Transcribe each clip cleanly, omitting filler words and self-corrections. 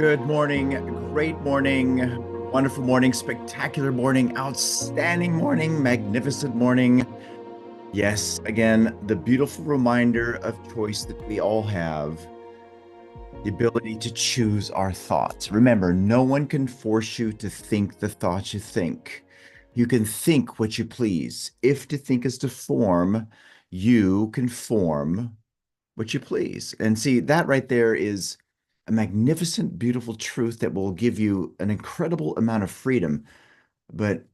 Good morning, great morning, wonderful morning, spectacular morning, outstanding morning, magnificent morning. Yes, again, the beautiful reminder of choice that we all have, the ability to choose our thoughts. Remember, no one can force you to think the thoughts you think. You can think what you please. If to think is to form, you can form what you please. And see, that right there is a magnificent, beautiful truth that will give you an incredible amount of freedom, but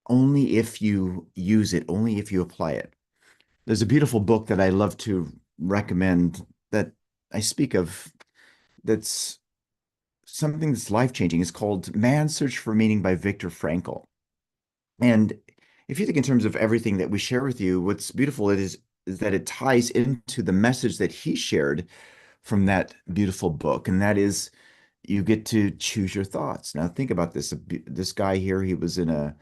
only if you use it, only if you apply it. There's a beautiful book that I love to recommend that I speak of that's something that's life-changing. It's called Man's Search for Meaning by Viktor Frankl. And if you think in terms of everything that we share with you, what's beautiful is that it ties into the message that he shared from that beautiful book, and that is you get to choose your thoughts. Now think about this. This guy here, he was in a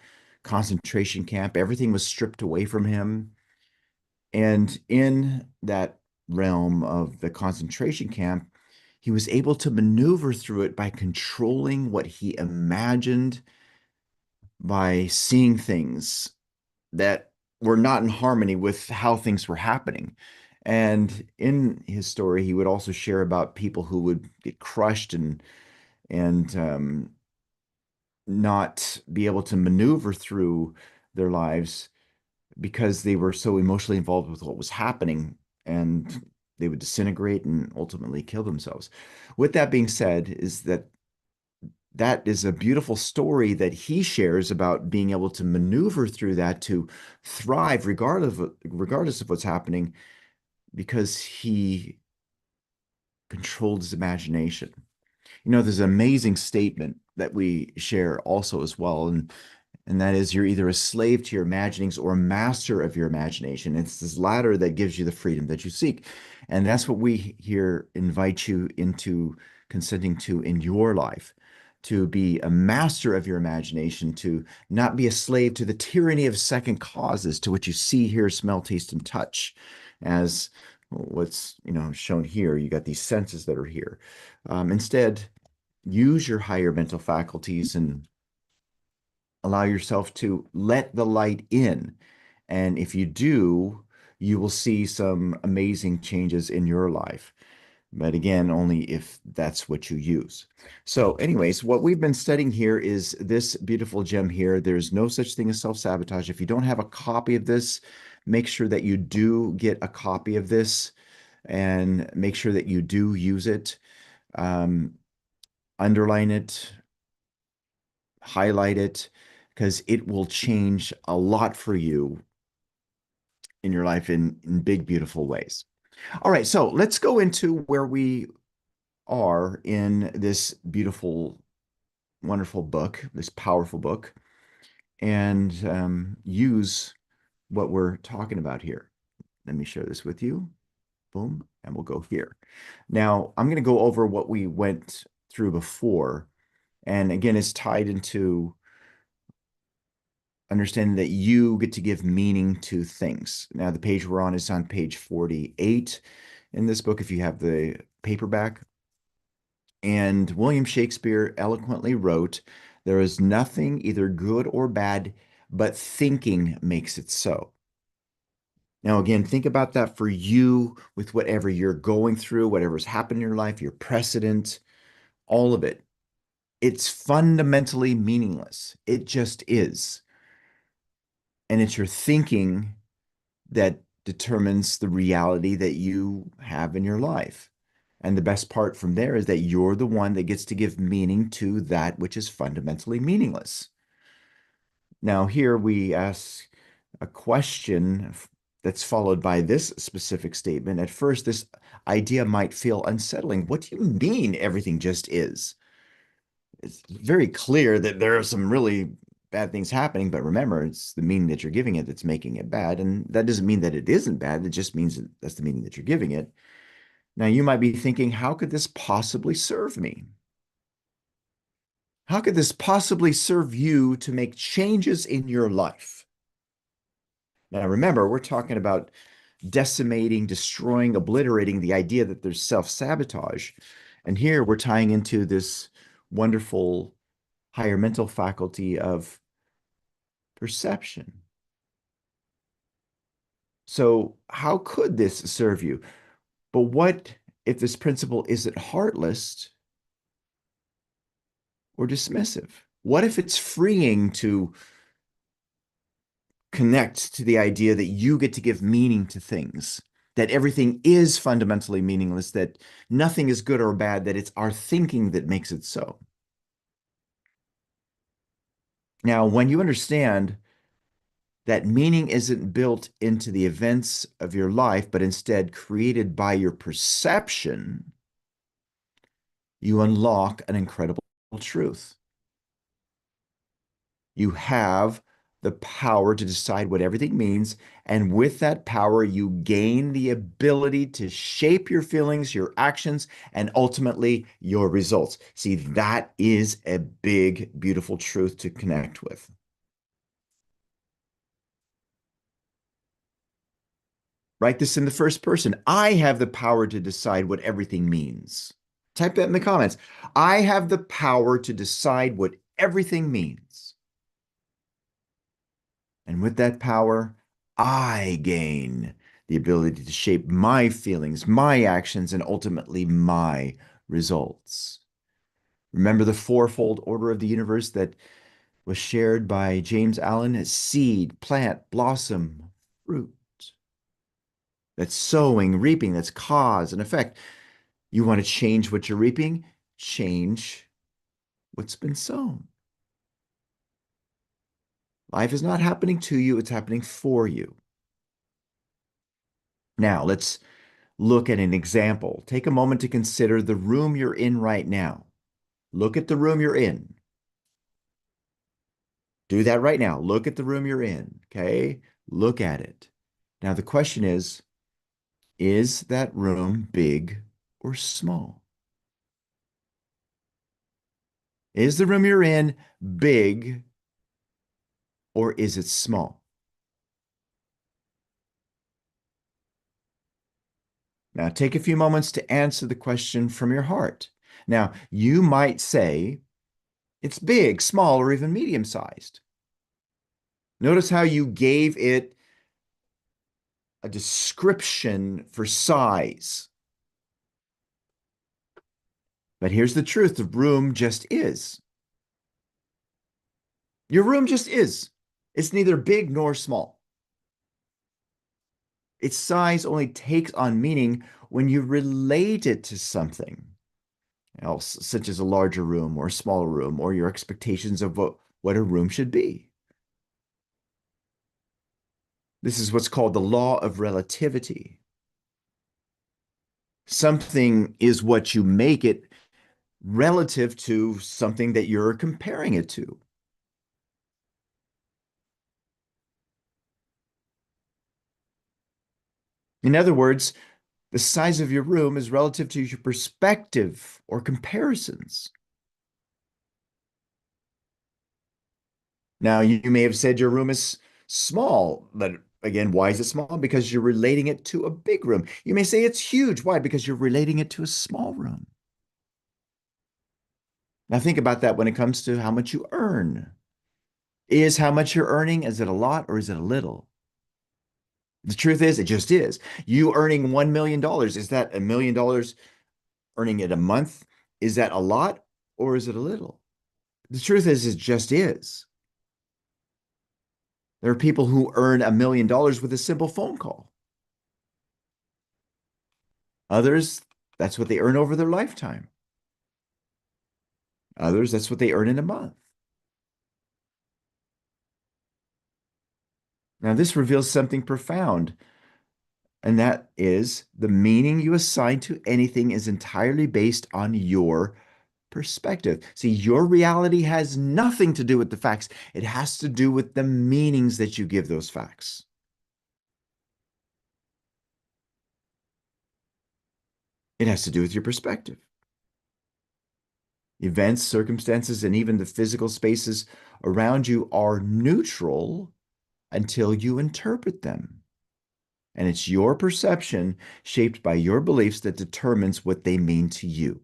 concentration camp. Everything was stripped away from him. And in that realm of the concentration camp, he was able to maneuver through it by controlling what he imagined, by seeing things that were not in harmony with how things were happening. And in his story, he would also share about people who would get crushed and not be able to maneuver through their lives because they were so emotionally involved with what was happening, and they would disintegrate and ultimately kill themselves. With that being said, that is a beautiful story that he shares about being able to maneuver through that to thrive regardless of what's happening because he controlled his imagination. There's an amazing statement that we share also as well, and that is you're either a slave to your imaginings or a master of your imagination. It's this latter that gives you the freedom that you seek. And that's what we here invite you into consenting to in your life, to be a master of your imagination, to not be a slave to the tyranny of second causes, to what you see, hear, smell, taste, and touch. As what's shown here, you got these senses that are here. Instead, use your higher mental faculties and allow yourself to let the light in. And if you do, you will see some amazing changes in your life. But again, only if that's what you use. So anyways, what we've been studying here is this beautiful gem here. There's no such thing as self-sabotage. If you don't have a copy of this, make sure that you do get a copy of this and make sure that you do use it. Underline it, highlight it, because it will change a lot for you in your life in big, beautiful ways. All right, so let's go into where we are in this beautiful, wonderful book, this powerful book, and use what we're talking about here. Let me share this with you. Boom, and we'll go here. Now, I'm going to go over what we went through before. And again, it's tied into understanding that you get to give meaning to things. Now, the page we're on is on page 48 in this book, if you have the paperback. And William Shakespeare eloquently wrote, "There is nothing either good or bad, but thinking makes it so." Now, again, think about that for you with whatever you're going through, whatever's happened in your life, your precedent, all of it. It's fundamentally meaningless. It just is. And it's your thinking that determines the reality that you have in your life. And the best part from there is that you're the one that gets to give meaning to that which is fundamentally meaningless. Now, here we ask a question that's followed by this specific statement. At first, this idea might feel unsettling. What do you mean everything just is? It's very clear that there are some really bad things happening, but remember, it's the meaning that you're giving it that's making it bad. And that doesn't mean that it isn't bad. It just means that that's the meaning that you're giving it. Now, you might be thinking, how could this possibly serve me? How could this possibly serve you to make changes in your life? Now, remember, we're talking about decimating, destroying, obliterating the idea that there's self-sabotage. And here we're tying into this wonderful higher mental faculty of perception. So, how could this serve you? But what if this principle isn't heartless or dismissive? What if it's freeing to connect to the idea that you get to give meaning to things, that everything is fundamentally meaningless, that nothing is good or bad, that it's our thinking that makes it so? Now, when you understand that meaning isn't built into the events of your life, but instead created by your perception, you unlock an incredible truth. You have the power to decide what everything means. And with that power, you gain the ability to shape your feelings, your actions, and ultimately your results. See, that is a big, beautiful truth to connect with. Write this in the first person. I have the power to decide what everything means. Type that in the comments. I have the power to decide what everything means. And with that power, I gain the ability to shape my feelings, my actions, and ultimately my results. Remember the fourfold order of the universe that was shared by James Allen as seed, plant, blossom, fruit. That's sowing, reaping, that's cause and effect. You want to change what you're reaping? Change what's been sown. Life is not happening to you, it's happening for you. Now, let's look at an example. Take a moment to consider the room you're in right now. Look at the room you're in. Do that right now. Look at the room you're in, okay? Look at it. Now, the question is that room big or small? Is the room you're in big or is it small? Now, take a few moments to answer the question from your heart. Now, you might say it's big, small, or even medium-sized. Notice how you gave it a description for size. But here's the truth, the room just is. Your room just is. It's neither big nor small. Its size only takes on meaning when you relate it to something else, such as a larger room or a smaller room, or your expectations of what a room should be. This is what's called the law of relativity. Something is what you make it relative to something that you're comparing it to. In other words, the size of your room is relative to your perspective or comparisons. Now, you may have said your room is small, but again, why is it small? Because you're relating it to a big room. You may say it's huge. Why? Because you're relating it to a small room. Now, think about that when it comes to how much you earn. Is how much you're earning, is it a lot or is it a little? The truth is, it just is. You earning $1 million, is that $1 million earning it a month? Is that a lot or is it a little? The truth is, it just is. There are people who earn $1 million with a simple phone call. Others, that's what they earn over their lifetime. Others, that's what they earn in a month. Now, this reveals something profound, and that is the meaning you assign to anything is entirely based on your perspective. See, your reality has nothing to do with the facts. It has to do with the meanings that you give those facts. It has to do with your perspective. Events, circumstances, and even the physical spaces around you are neutral until you interpret them. And it's your perception shaped by your beliefs that determines what they mean to you.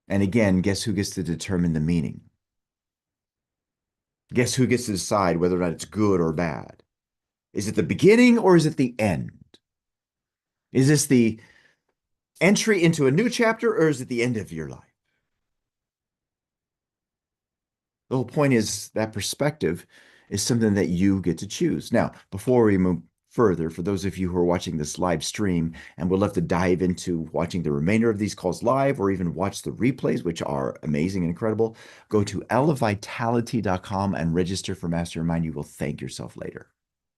And again, guess who gets to determine the meaning? Guess who gets to decide whether or not it's good or bad? Is it the beginning or is it the end? Is this the entry into a new chapter or is it the end of your life? The whole point is that perspective is something that you get to choose. Now, before we move further, for those of you who are watching this live stream and would love to dive into watching the remainder of these calls live or even watch the replays, which are amazing and incredible, go to elevitality.com and register for Mastermind. You will thank yourself later.